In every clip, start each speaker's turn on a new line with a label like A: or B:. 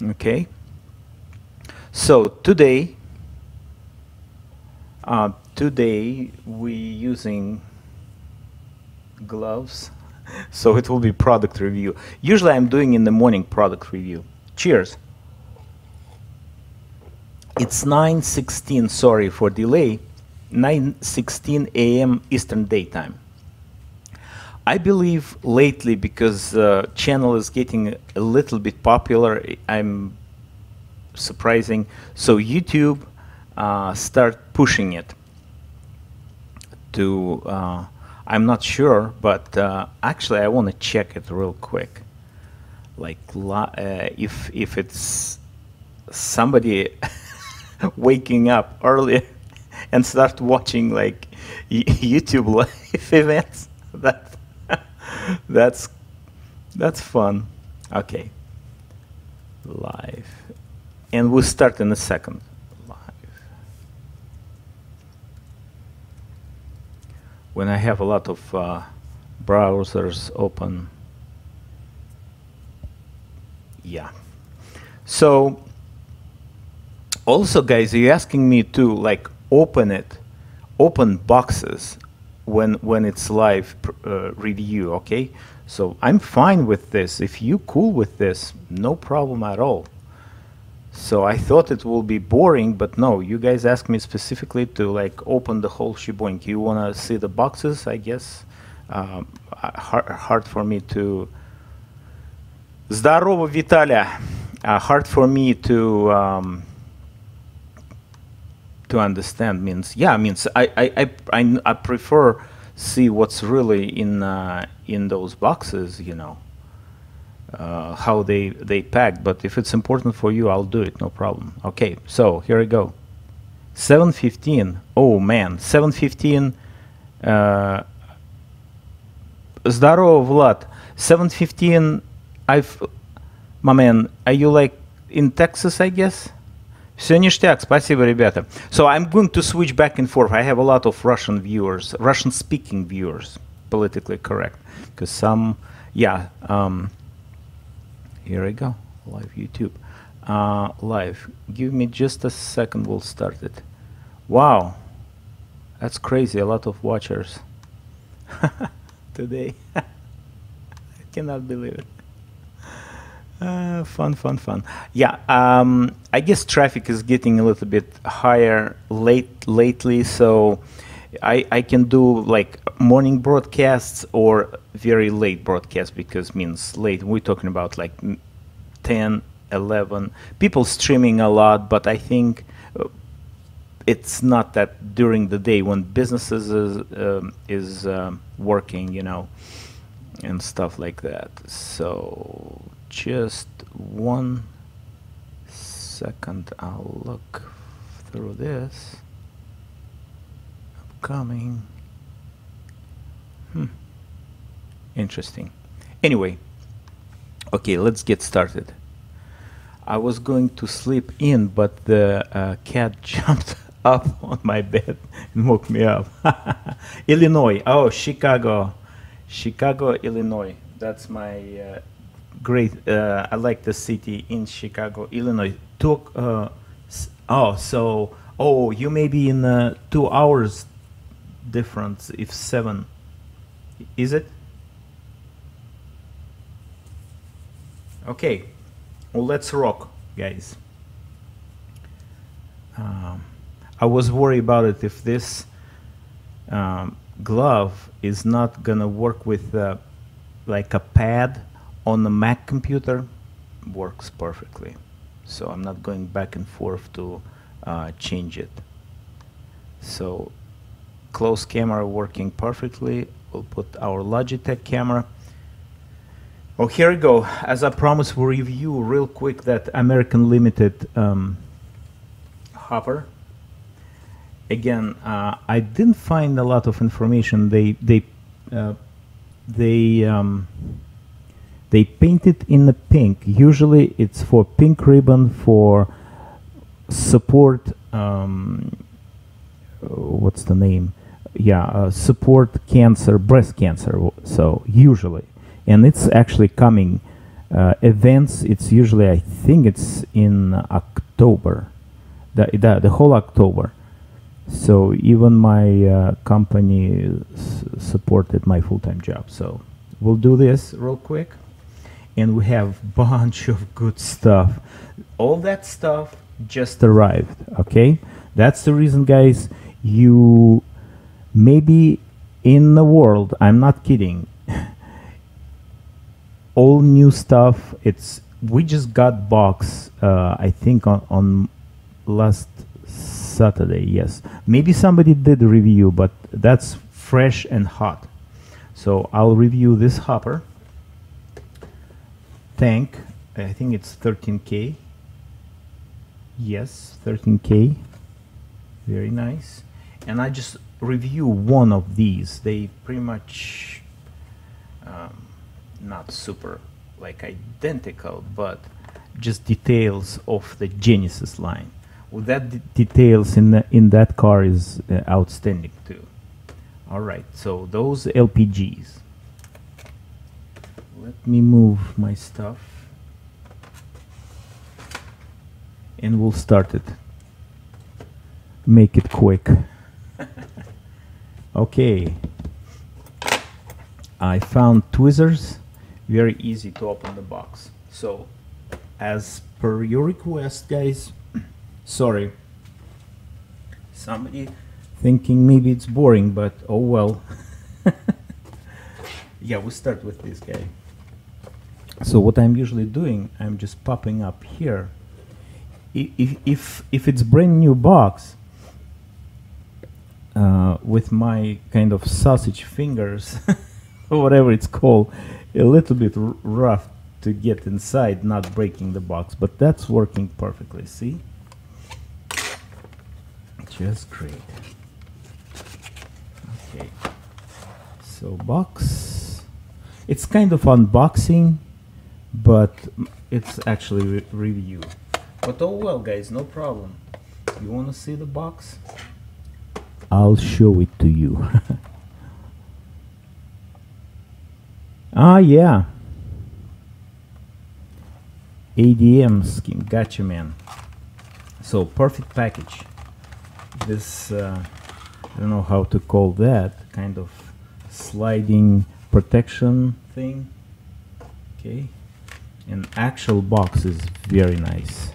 A: Okay. So today we using gloves, so it will be product review. Usually I'm doing in the morning product review. Cheers. It's 9:16, sorry for delay, 9:16 a.m. Eastern Daytime. I believe lately, because channel is getting a little bit popular, I'm surprising, so YouTube start pushing it to, I'm not sure, but actually I want to check it real quick, like if it's somebody waking up early and start watching like YouTube live events, that's fun. Okay, live, and we'll start in a second. Live. When I have a lot of browsers open. Yeah. So also, guys, you're asking me to like open boxes when it's live review, okay? So I'm fine with this. If you cool with this, no problem at all. So I thought it will be boring, but no, you guys asked me specifically to like open the whole sheboing. You want to see the boxes, I guess. Hard for me to... Здорово, Vitalia. Hard for me to understand. Means, yeah, means I prefer see what's really in those boxes, you know, how they pack. But if it's important for you, I'll do it, no problem. Okay, so here we go. 7:15. Oh man, 7:15. Здорово, Vlad. 7:15. My man, are you like in Texas, I guess? Все ништяк, спасибо, ребята. So I'm going to switch back and forth. I have a lot of Russian viewers, Russian-speaking viewers, politically correct. Because some, yeah, here we go, live YouTube. Live, give me just a second, we'll start it. Wow, that's crazy, a lot of watchers today. I cannot believe it. Fun. Yeah, I guess traffic is getting a little bit higher lately, so I can do like morning broadcasts or very late broadcasts, because means late, we're talking about like 10, 11. People streaming a lot, but I think it's not that during the day when businesses is working, you know, and stuff like that. So just 1 second, I'll look through this. Upcoming. Interesting. Anyway, okay, let's get started. I was going to sleep in, but the cat jumped up on my bed and woke me up. Illinois. Oh, Chicago, Illinois. That's my great. I like the city in Chicago, Illinois. Oh, you may be in 2 hours difference. If 7, is it? Okay, well, let's rock, guys. I was worried about it if this glove is not gonna work with like a pad on the Mac computer. Works perfectly, so I'm not going back and forth to change it. So close camera working perfectly. We'll put our Logitech camera. Oh, here we go. As I promised, we'll review real quick that American Limited hopper. Again, I didn't find a lot of information. They paint it in the pink. Usually it's for pink ribbon for support, what's the name? Yeah, support cancer, breast cancer. So usually, and it's actually coming events, it's usually, I think it's in October, the whole October. So even my company supported my full-time job. So we'll do this real quick. And we have a bunch of good stuff. All that stuff just arrived, okay? That's the reason, guys, you maybe in the world, I'm not kidding, all new stuff. We just got box, I think on last Saturday, yes. Maybe somebody did a review, but that's fresh and hot. So I'll review this hopper. Tank, I think it's 13K. Yes, 13K. Very nice. And I just review one of these. They pretty much not super like identical, but just details of the Genesis line. Well, that details in that car is outstanding too. All right, so those LPGs. Let me move my stuff and we'll start it. Make it quick. Okay. I found tweezers. Very easy to open the box. So, as per your request, guys, sorry. Somebody thinking maybe it's boring, but oh well. Yeah, we start with this guy. So what I'm usually doing, I'm just popping up here. If it's brand new box, with my kind of sausage fingers, or whatever it's called, a little bit rough to get inside, not breaking the box, but that's working perfectly, see? Just great. Okay, so box, it's kind of unboxing, but it's actually review. But oh well, guys, no problem. You want to see the box? I'll show it to you. Ah, yeah. ADM scheme. Gotcha, man. So, perfect package. This, I don't know how to call that, kind of sliding protection thing. Okay. And actual box is very nice.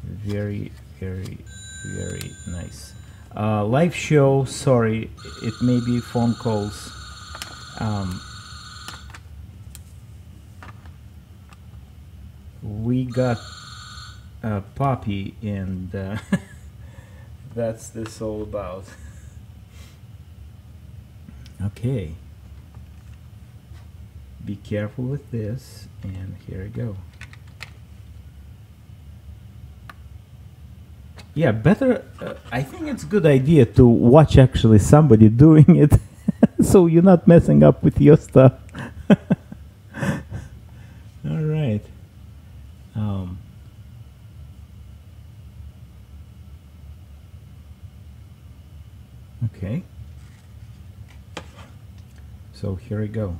A: Very, very, very nice. Live show, sorry, it may be phone calls. We got a puppy and that's this all about. Okay. Be careful with this, and here we go. Yeah, better, I think it's a good idea to watch actually somebody doing it so you're not messing up with your stuff. All right. Okay. So here we go.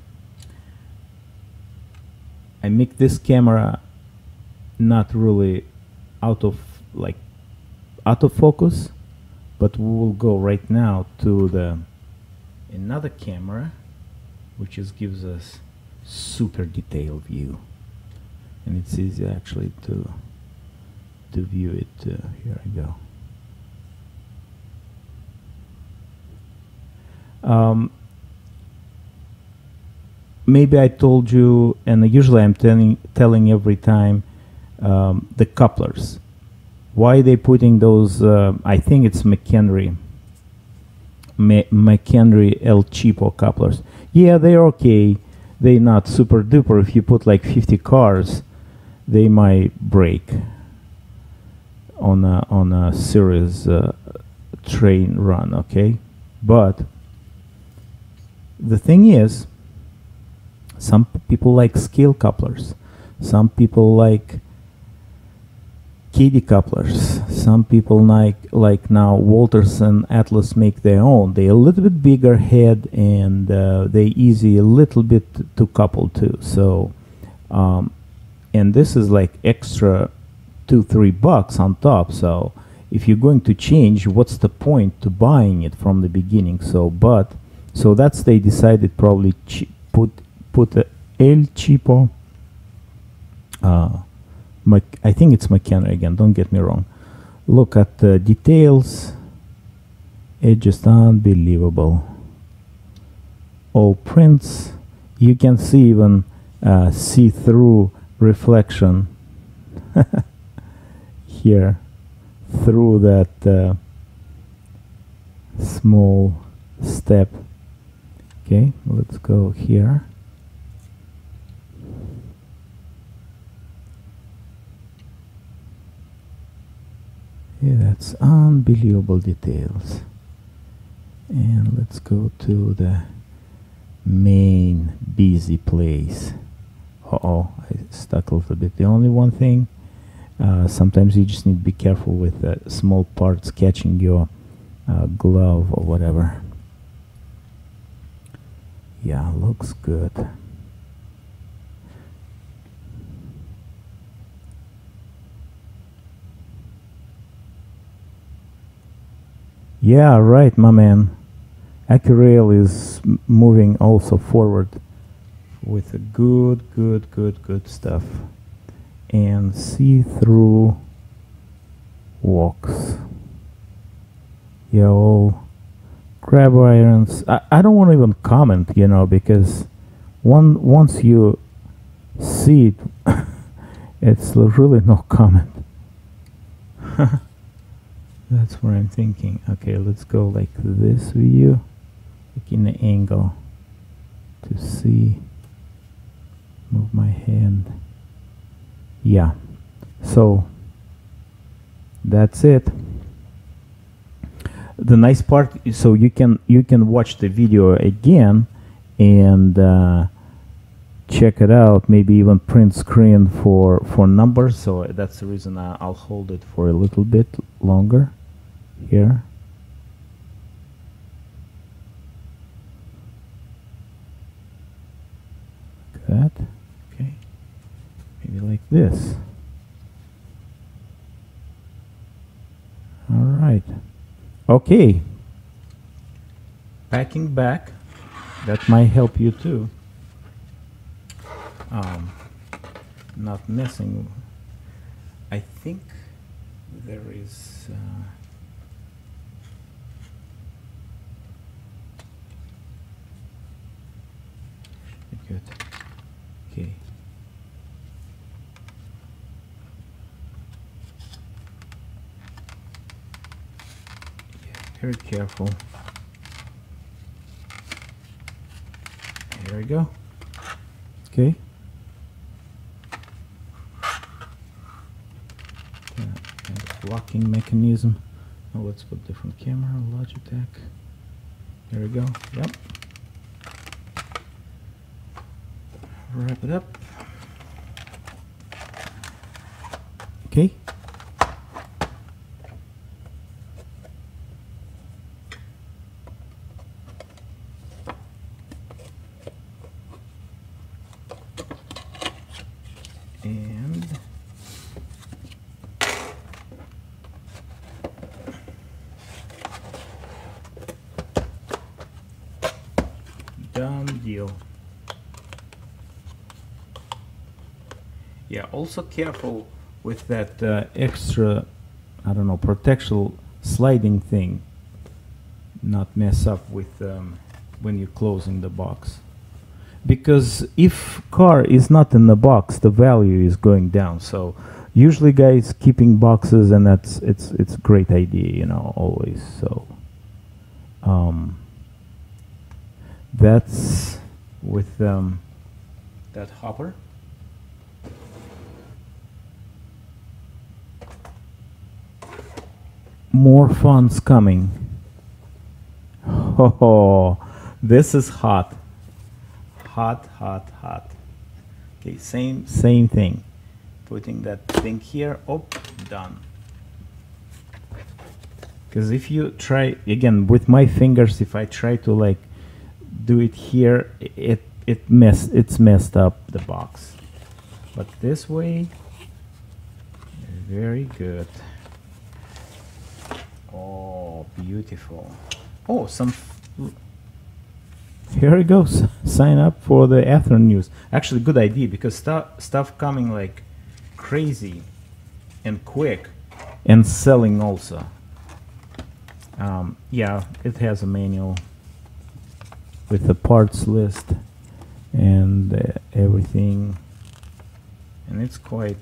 A: I make this camera not really out of focus, but we will go right now to the another camera, which gives us super detailed view, and it's easy actually to view it. Here I go. Maybe I told you, and usually I'm telling every time, the couplers. Why they putting those? I think it's McHenry El Cheapo couplers. Yeah, they're okay. They're not super duper. If you put like 50 cars, they might break on a serious train run. Okay, but the thing is, some people like scale couplers. Some people like KD couplers. Some people like now Walters and Atlas make their own. They're a little bit bigger head, and they easy a little bit to couple too. So And this is like extra $2-3 on top. So if you're going to change, what's the point to buying it from the beginning? So that's they decided probably put a El Cheapo. I think it's McKenna again, don't get me wrong. Look at the details. It's just unbelievable. All prints. You can see even see-through reflection here through that small step. Okay, let's go here. Yeah, that's unbelievable details. And let's go to the main busy place. Uh-oh, I stuck a little bit. The only one thing, sometimes you just need to be careful with small parts catching your glove or whatever. Yeah, looks good. Yeah, right, my man. AccuRail is moving also forward with a good stuff. And see-through walks. Yeah, all crab irons. I don't want to even comment, you know, because once you see it, it's really no comment. That's what I'm thinking. Okay, let's go like this view, like in the angle to see. Move my hand. Yeah. So that's it. The nice part is, so you can watch the video again and check it out. Maybe even print screen for numbers. So that's the reason I'll hold it for a little bit longer. Here. Like that. Okay. Maybe like this. All right. Okay. Packing back. That might help you too. Not messing. I think there is. Good. Okay. Yeah, very careful. There we go. Okay. And blocking mechanism. Now let's put different camera, Logitech. There we go. Yep. Wrap it up. Okay. And done deal. Yeah, also careful with that extra, I don't know, protection sliding thing. Not mess up with when you're closing the box. Because if car is not in the box, the value is going down. So usually guys keeping boxes, and it's a great idea, you know, always. So that's with that hopper. More fun's coming. Oh, this is hot. Hot. Okay, same thing. Putting that thing here. Oh, done. Because if you try again with my fingers, if I try to like do it here, it's messed up the box. but this way, very good. Oh, beautiful. Oh, here it goes. Sign up for the Athearn news. Actually, good idea, because stuff coming like crazy and quick, and selling also. Yeah, it has a manual with the parts list and everything, and it's quite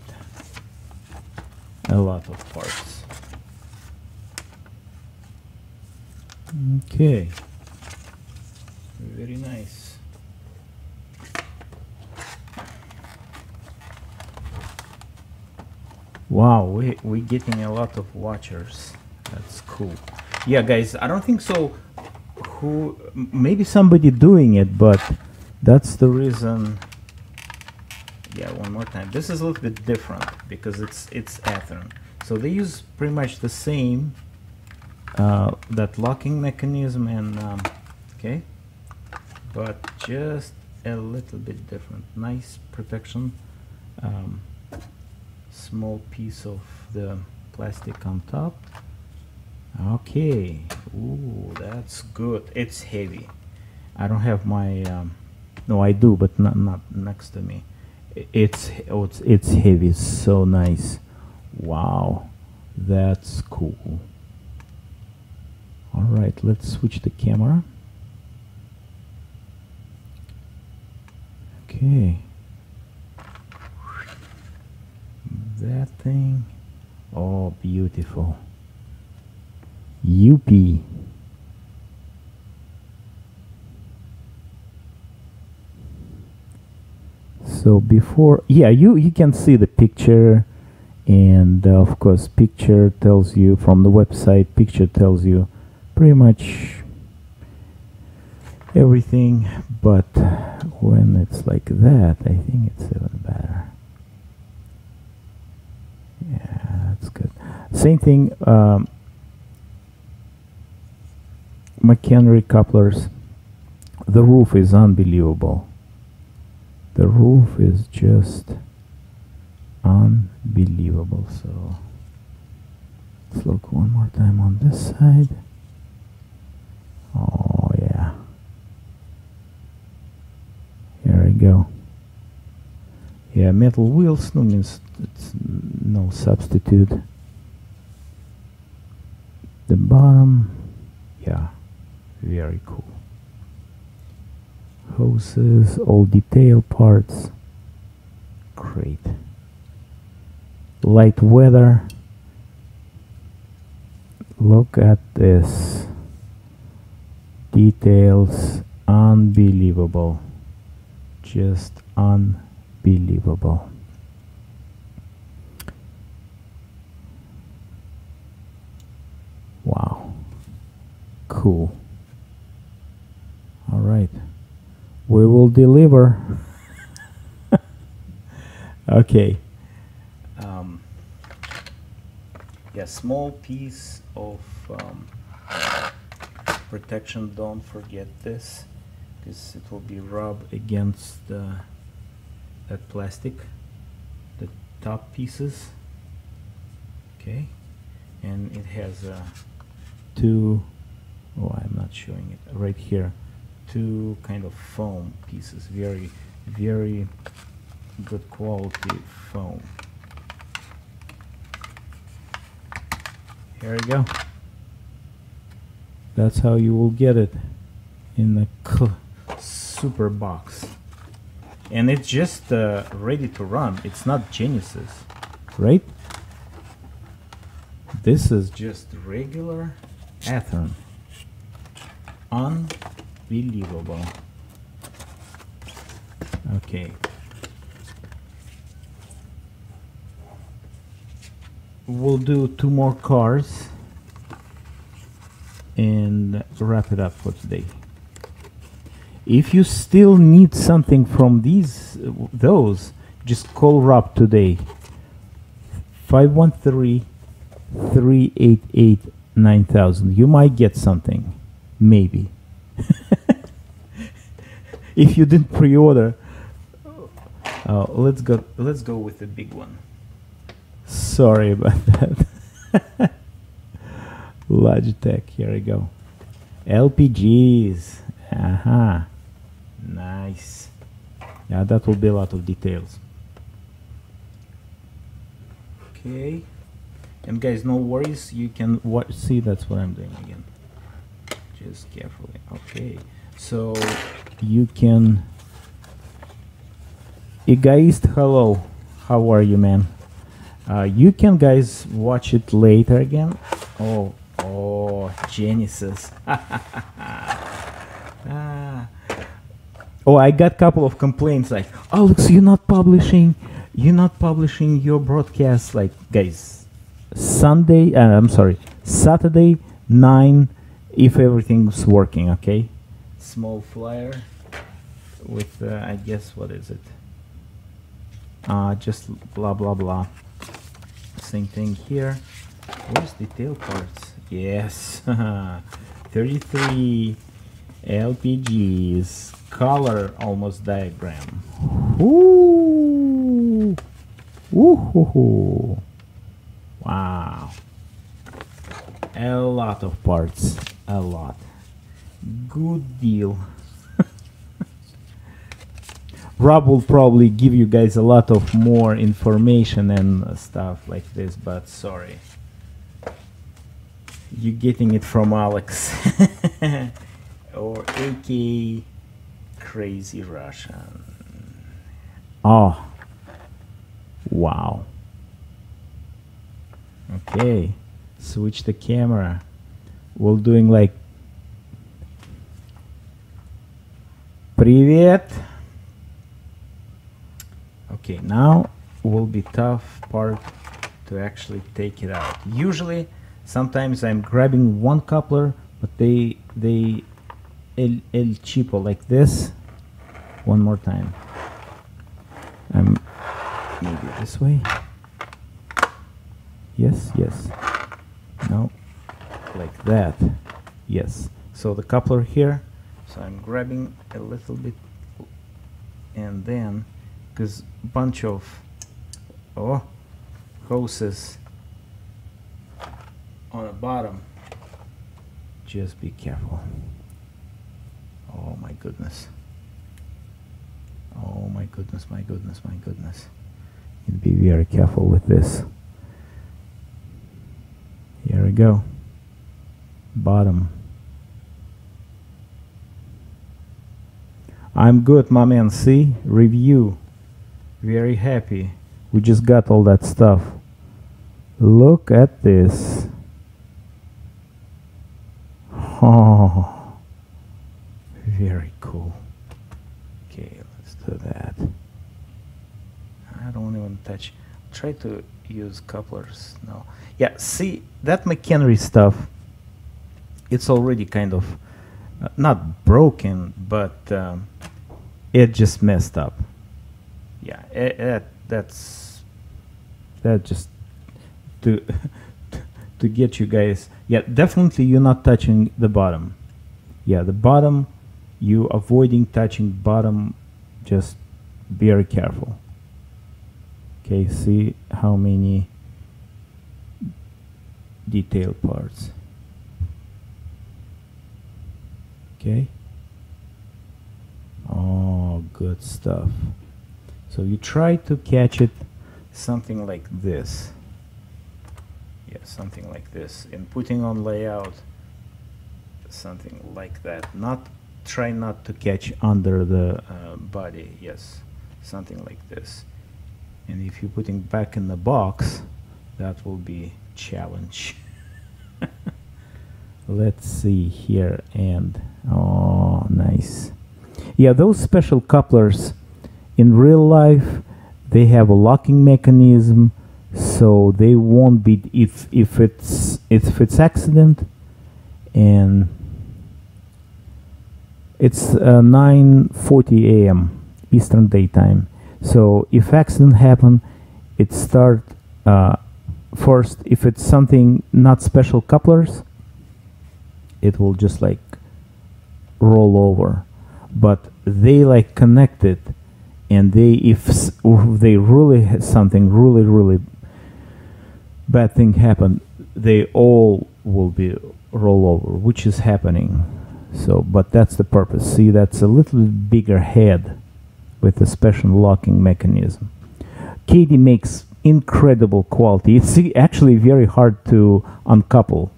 A: a lot of parts. Okay, very nice. Wow, we're getting a lot of watchers. That's cool. Yeah, guys, I don't think so. Maybe somebody doing it, but that's the reason. Yeah, one more time. This is a little bit different because it's Athearn. So they use pretty much the same that locking mechanism and okay, but just a little bit different. Nice protection. Small piece of the plastic on top. Okay. Ooh, that's good. It's heavy. I don't have my no, I do, but not next to me. It's heavy. So nice. Wow, that's cool. All right, let's switch the camera. Okay. That thing. Oh, beautiful. UP. So before, yeah, you can see the picture, and of course picture tells you from the website, picture tells you pretty much everything, but when it's like that, I think it's even better. Yeah, that's good. Same thing, McHenry couplers. The roof is unbelievable. The roof is just unbelievable. So let's look one more time on this side. Oh yeah, here we go. Yeah, metal wheels, no means it's no substitute. The bottom, yeah, very cool. Hoses, all detail parts, great. Light weather, look at this. Details, unbelievable, just unbelievable. Wow, cool. All right, we will deliver. Okay. Yeah, small piece of protection. Don't forget this, because it will be rubbed against that plastic, the top pieces. Okay, and it has two. Oh, I'm not showing it right here. Two kind of foam pieces, very, very good quality foam. Here we go. That's how you will get it in the super box, and it's just ready to run. It's not Genesis, right? This is just regular Athearn. Unbelievable. Okay. We'll do 2 more cars and wrap it up for today. If you still need something from those, just call Rob today. 513-388-9000. You might get something, maybe. If you didn't pre-order, Let's go with the big one. Sorry about that. Logitech, here we go. LPGs. Aha. Nice. Yeah, that will be a lot of details. Okay. And guys, no worries, you can watch. See, that's what I'm doing again. Just carefully. Okay. So you can. Guys, hello. How are you, man? You can, guys, watch it later again. Oh, Genesis. Oh, I got a couple of complaints like, Alex, you're not publishing your broadcast. Like, guys, Saturday 9, if everything's working, okay? Small flyer with, I guess, what is it? Just blah, blah, blah. Same thing here. Where's detail parts? Yes. 33 LPGs. Color almost diagram. Ooh. Ooh. Wow. A lot of parts. A lot. Good deal. Rob will probably give you guys a lot of more information and stuff like this, but sorry. You're getting it from Alex. Or AK Crazy Russian. Oh. Wow. Okay. Switch the camera. We're doing like... Привет. Okay, now will be tough part to actually take it out. Usually, sometimes I'm grabbing one coupler, but they el cheapo like this. One more time. Maybe this way. Yes. No, like that. Yes. So the coupler here. So I'm grabbing a little bit, and then, because bunch of hoses on the bottom. Just be careful. Oh my goodness. Oh my goodness, my goodness, my goodness. And be very careful with this. Here we go. Bottom. I'm good, my man. See? Review. Very happy. We just got all that stuff. Look at this. Oh. Very cool. Okay, let's do that. I don't even touch. Try to use couplers. No. Yeah, see, that McHenry stuff, it's already kind of not broken, but it just messed up. Yeah, that's just to to get you guys. Yeah, definitely you're not touching the bottom. Yeah, the bottom, you avoiding touching bottom. Just very careful. Okay, see how many detail parts. Okay. Oh, good stuff. So you try to catch it something like this. Yeah, something like this. And putting on layout, something like that. Try not to catch under the body. Yes, something like this. And if you're putting back in the box, that will be challenge. Let's see here, and oh, nice. Yeah, those special couplers in real life, they have a locking mechanism, so they won't be if it's accident. And it's 9:40 a.m. Eastern Daytime. So if accident happen, it start first. If it's something not special couplers, it will just like roll over. But they like connected, and if they really had something really bad thing happen, they all will be roll over, which is happening. So, but that's the purpose. See, that's a little bigger head with a special locking mechanism. KD makes incredible quality. It's actually very hard to uncouple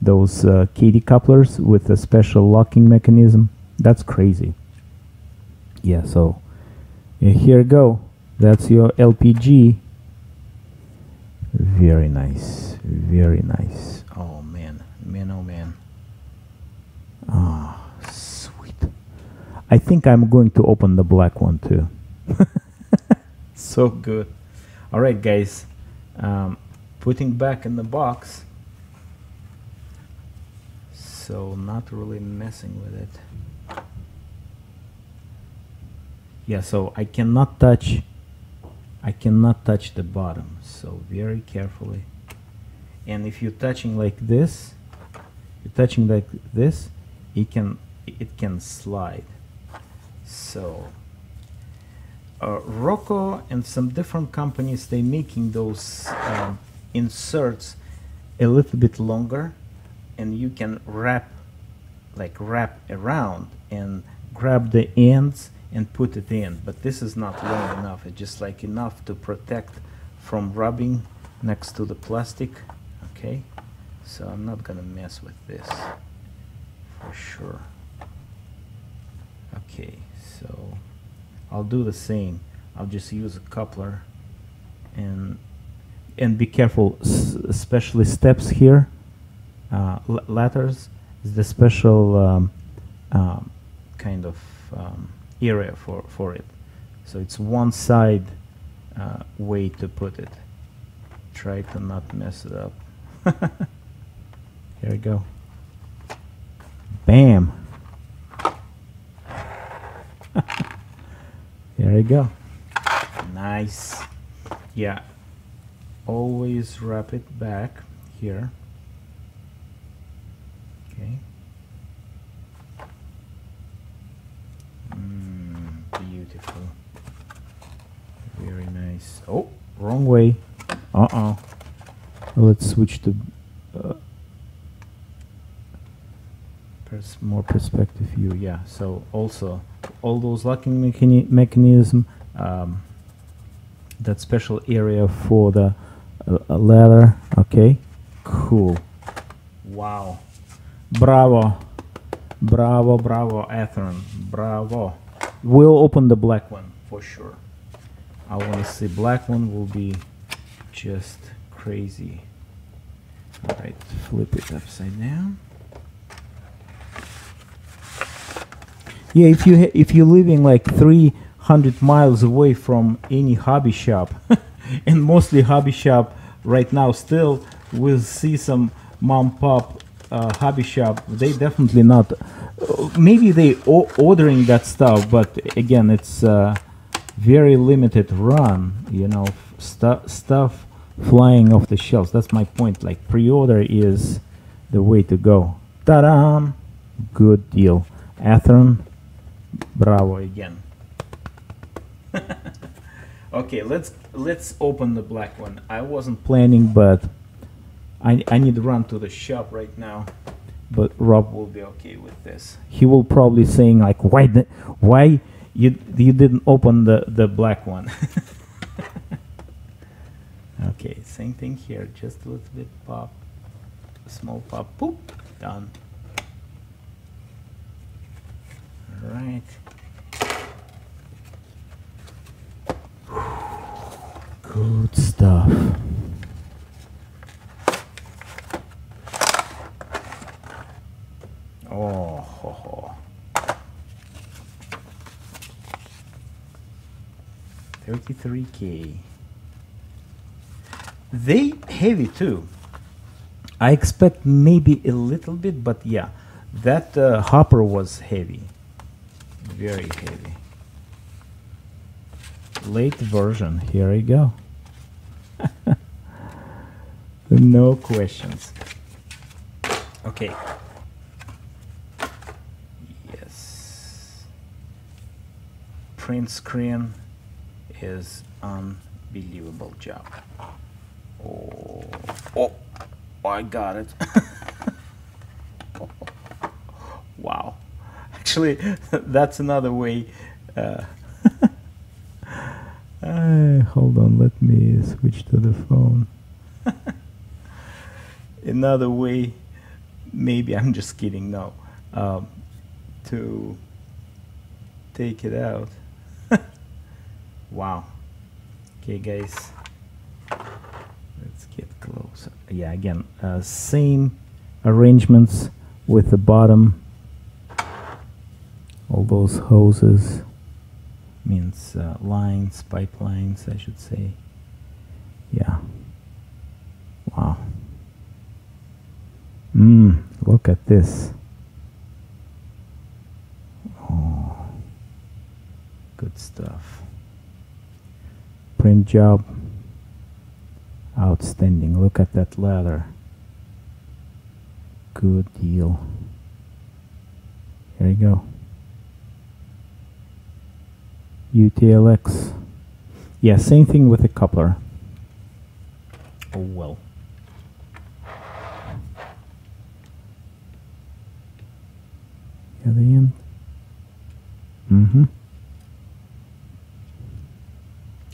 A: those KD couplers with a special locking mechanism. That's crazy. Yeah, so here you go. That's your LPG. Very nice, very nice. Oh man, oh man. Ah, sweet. I think I'm going to open the black one too. So good. All right, guys. Putting back in the box. So not really messing with it. Yeah, so I cannot touch the bottom, so very carefully. And if you're touching like this, it can slide. So Rocco and some different companies, they making those inserts a little bit longer, and you can wrap around and grab the ends and put it in. But this is not long enough. It's just like enough to protect from rubbing next to the plastic. Okay, so I'm not gonna mess with this for sure. Okay, so I'll do the same. I'll just use a coupler and be careful, especially steps here. Ladders is the special kind of area for it. So it's one side way to put it. Try to not mess it up. Here we go. Bam. There you go. Nice. Yeah. Always wrap it back here. Okay. Beautiful. Very nice. Oh, wrong way. Let's switch to more perspective view. Yeah, so also all those locking mechanism, that special area for the ladder. Okay, cool. Wow. Bravo, Athearn, bravo. We'll open the black one for sure. I want to see black one will be just crazy. All right, flip it upside down. Yeah, if you're living like 300 miles away from any hobby shop, and mostly hobby shop right now still, we'll see some mom pop hobby shop. They definitely not. Maybe they ordering that stuff, but again, it's very limited run. You know, stuff flying off the shelves. That's my point. Like pre-order is the way to go. Ta-da! Good deal. Athearn, bravo again. Okay, let's open the black one. I wasn't planning, but I need to run to the shop right now. But Rob will be okay with this. He will probably saying like, why you didn't open the black one? Okay, same thing here. Just a little bit pop, small pop, poop, done. All right. Good stuff. Oh, ho, ho. 33K. They heavy too. I expect maybe a little bit, but yeah, that hopper was heavy, very heavy. Late version. Here we go. No questions. Okay. Yes. Print screen is unbelievable job. Oh, I got it. Wow. Actually, that's another way. Hold on, let me switch to the phone. Another way, maybe, I'm just kidding, no, to take it out. Wow. Okay, guys, let's get closer. Yeah, again, same arrangements with the bottom. All those hoses, means lines, pipelines, I should say. Yeah. Wow. Look at this. Oh, good stuff. Print job. Outstanding. Look at that ladder. Good deal. Here you go. UTLX. Yeah, same thing with the coupler. Oh well. At the end.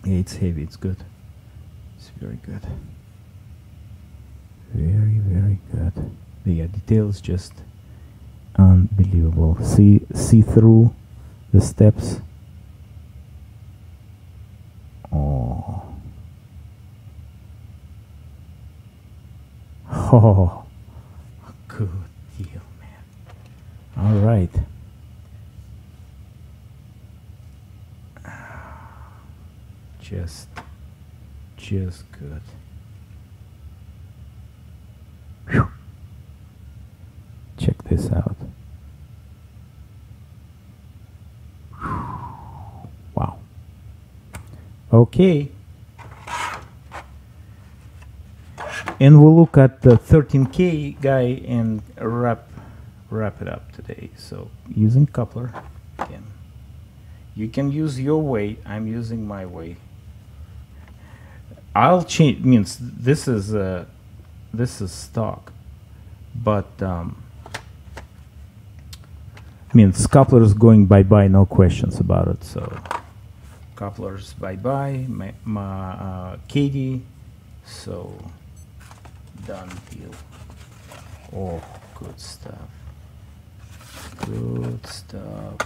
A: Yeah, it's heavy, it's good. It's very good. Very, very good. The details just unbelievable. See through the steps. Oh, good deal, man. All right. Just good. Whew. Check this out. Wow. Okay. And we'll look at the 13K guy and wrap it up today. So using coupler again. You can use your way. I'm using my way. I'll change. Means this is stock, but means coupler is going bye bye. No questions about it. So couplers bye bye. My Katie. So done deal. Oh, good stuff. Good stuff.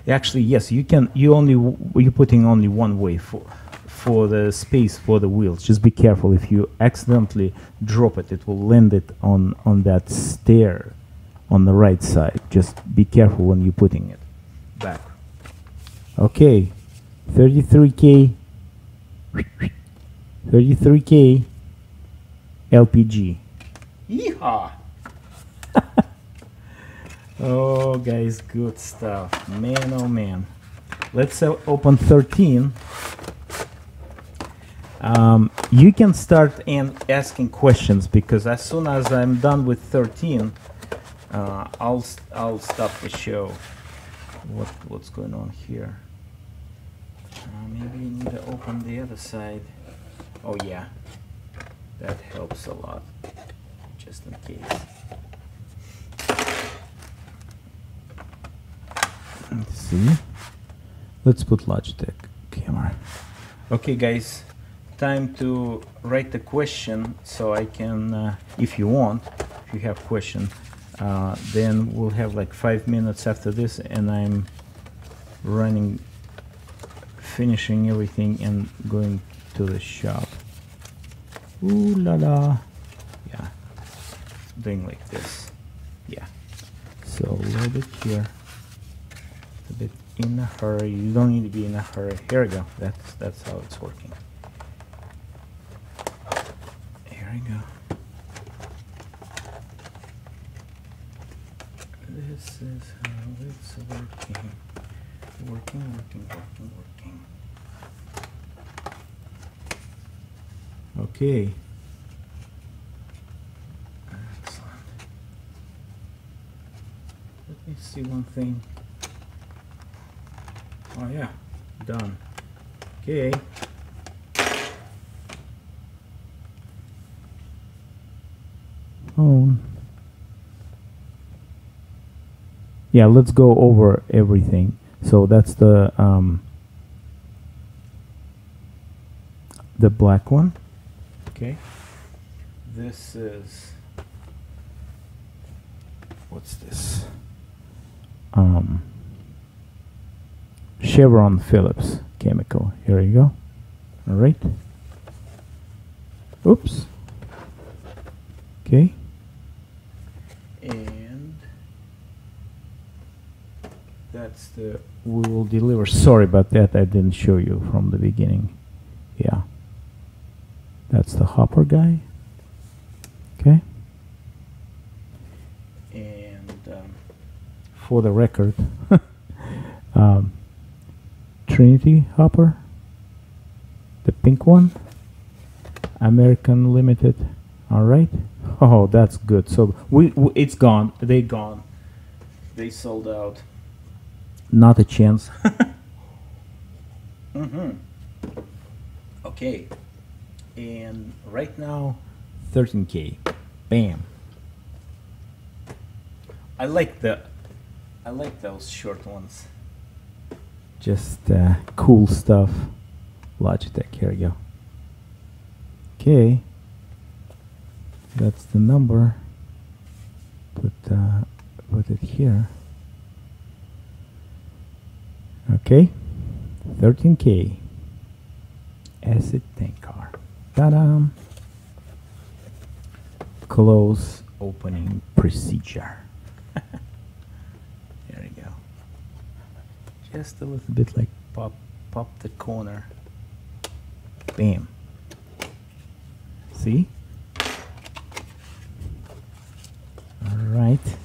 A: Actually, yes, you can. You're putting only one way for the space for the wheels. Just be careful. If you accidentally drop it, it will land it on that stair on the right side. Just be careful when you're putting it back. Okay, 33K. 33K LPG. Yeehaw! Oh, guys, good stuff. Man, oh man. Let's open 13. You can start asking questions, because as soon as I'm done with 13, I'll stop the show. What's going on here? Maybe you need to open the other side. Oh yeah, that helps a lot, just in case. Let's see. Let's put Logitech camera. Okay, guys, time to write the question so I can, if you want, if you have question, then we'll have like 5 minutes after this, and I'm finishing everything and going to the shop. Ooh la la. Yeah, doing like this. Yeah. So a little bit here. A bit in a hurry. You don't need to be in a hurry. Here we go. That's how it's working. Here we go. This is how it's working. Working. Okay. Excellent. Let me see one thing. Oh yeah, done. Okay. Oh. Yeah, let's go over everything. So that's the black one. Okay. This is, what's this? Chevron Phillips chemical. Here you go. All right. Oops. Okay. And that's the, we will deliver. Sorry about that, I didn't show you from the beginning. Yeah. That's the hopper guy. Okay. And for the record, Trinity hopper, the pink one, American Limited. All right. Oh, that's good. So it's gone. They gone. They sold out. Not a chance. Okay. And right now, 13K. Bam. I like those short ones. Just cool stuff. Logitech. Here we go. Okay. That's the number. Put it here. Okay. 13K. Acid tank car. Ta-da! Close opening procedure. There you go. Just a little bit like pop the corner. Bam. See? Alright.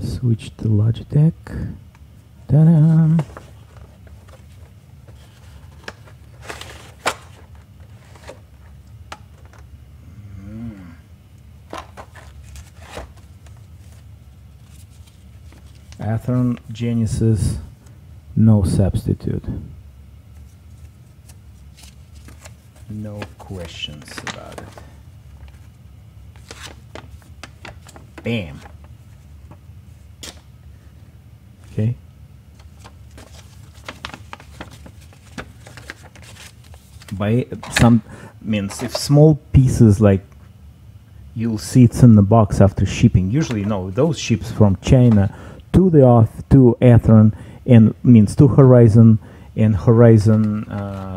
A: Switch to Logitech. Ta-da! Athearn Genesis, no substitute. No questions about it. Bam. Okay. By some means, if small pieces like you'll see it's in the box after shipping. Usually, no, those ships from China to Athearn, and means to Horizon, and Horizon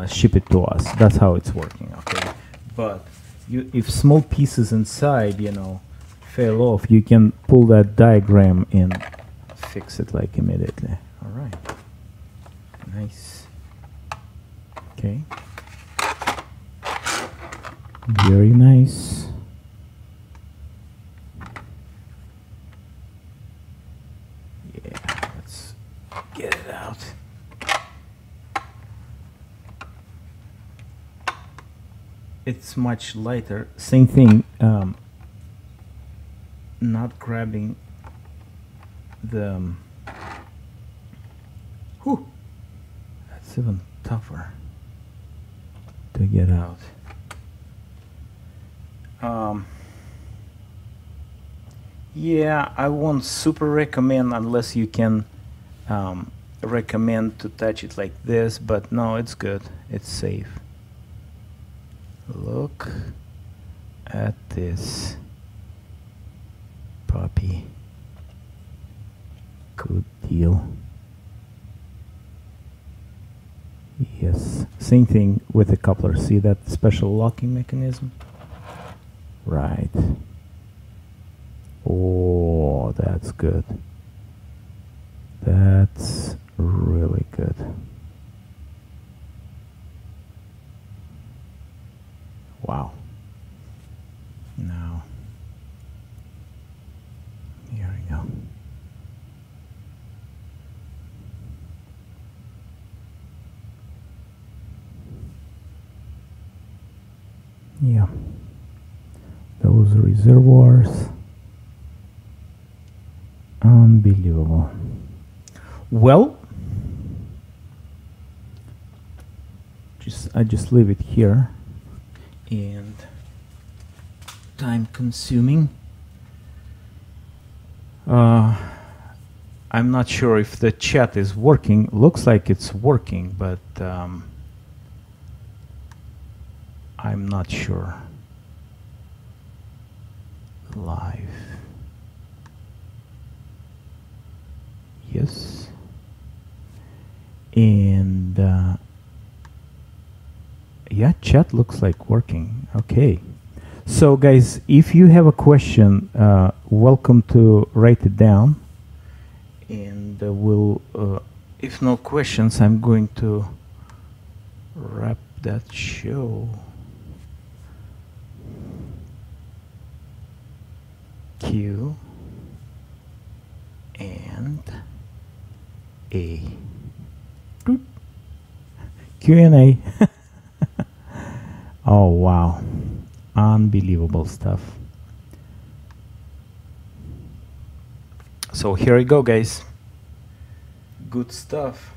A: ship it to us. That's how it's working. Okay, but if small pieces inside, fell off, you can pull that diagram and fix it like immediately. All right, nice. Okay, very nice. Get it out. It's much lighter. Same thing. Not grabbing the. Whew, that's even tougher to get out. Yeah, I won't super recommend unless you can. Recommend to touch it like this, but no, it's good. It's safe. Look at this puppy. Good deal. Yes, same thing with the coupler. See that special locking mechanism? Right. Oh, that's good. That's really good. Wow. Now, here we go. Yeah. Those reservoirs. Unbelievable. Well, I just leave it here, and time consuming. I'm not sure if the chat is working. Looks like it's working, but I'm not sure. Live. Yes. And yeah, chat looks like working. Okay. So guys, if you have a question, welcome to write it down. And we'll, if no questions, I'm going to wrap that show. Q and A. Q&A. Oh wow, unbelievable stuff. So here we go, guys. Good stuff.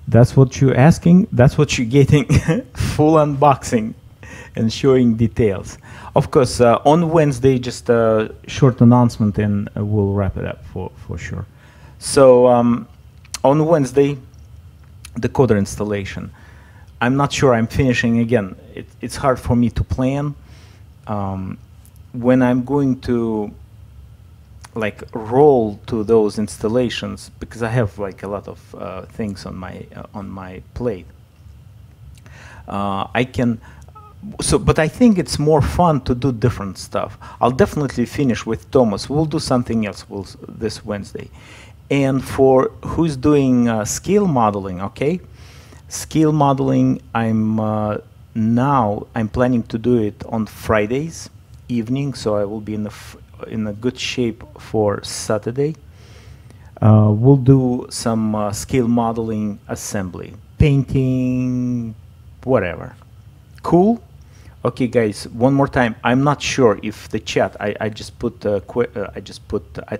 A: That's what you're asking. That's what you're getting. Full unboxing and showing details. Of course, on Wednesday, just a short announcement, and we'll wrap it up for sure. So on Wednesday, the coder installation. I'm not sure I'm finishing again. It's hard for me to plan. When I'm going to like roll to those installations, because I have like a lot of things on my plate. I can. So, but I think it's more fun to do different stuff. I'll definitely finish with Thomas. We'll do something else this Wednesday. And for who's doing scale modeling, okay? Scale modeling, I'm planning to do it on Fridays evening, so I will be in a good shape for Saturday. We'll do some scale modeling assembly, painting, whatever. Cool. Okay, guys. One more time. I'm not sure if the chat. I just put I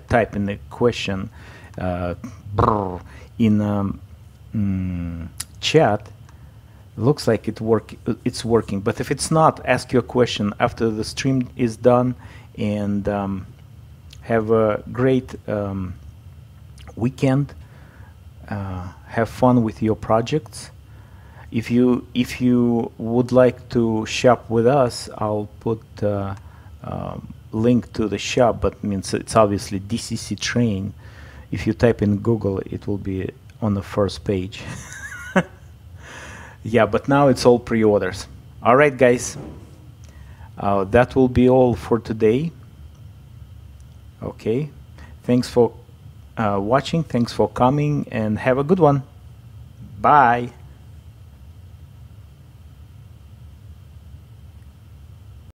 A: type in the question in chat. Looks like it's working. But if it's not, ask your question after the stream is done. And have a great weekend. Have fun with your projects. If you would like to shop with us, I'll put link to the shop, but means it's obviously DCCTRAIN. If you type in Google, it will be on the first page. Yeah, but now it's all pre-orders. All right, guys. That will be all for today. Okay. Thanks for watching. Thanks for coming, and have a good one. Bye.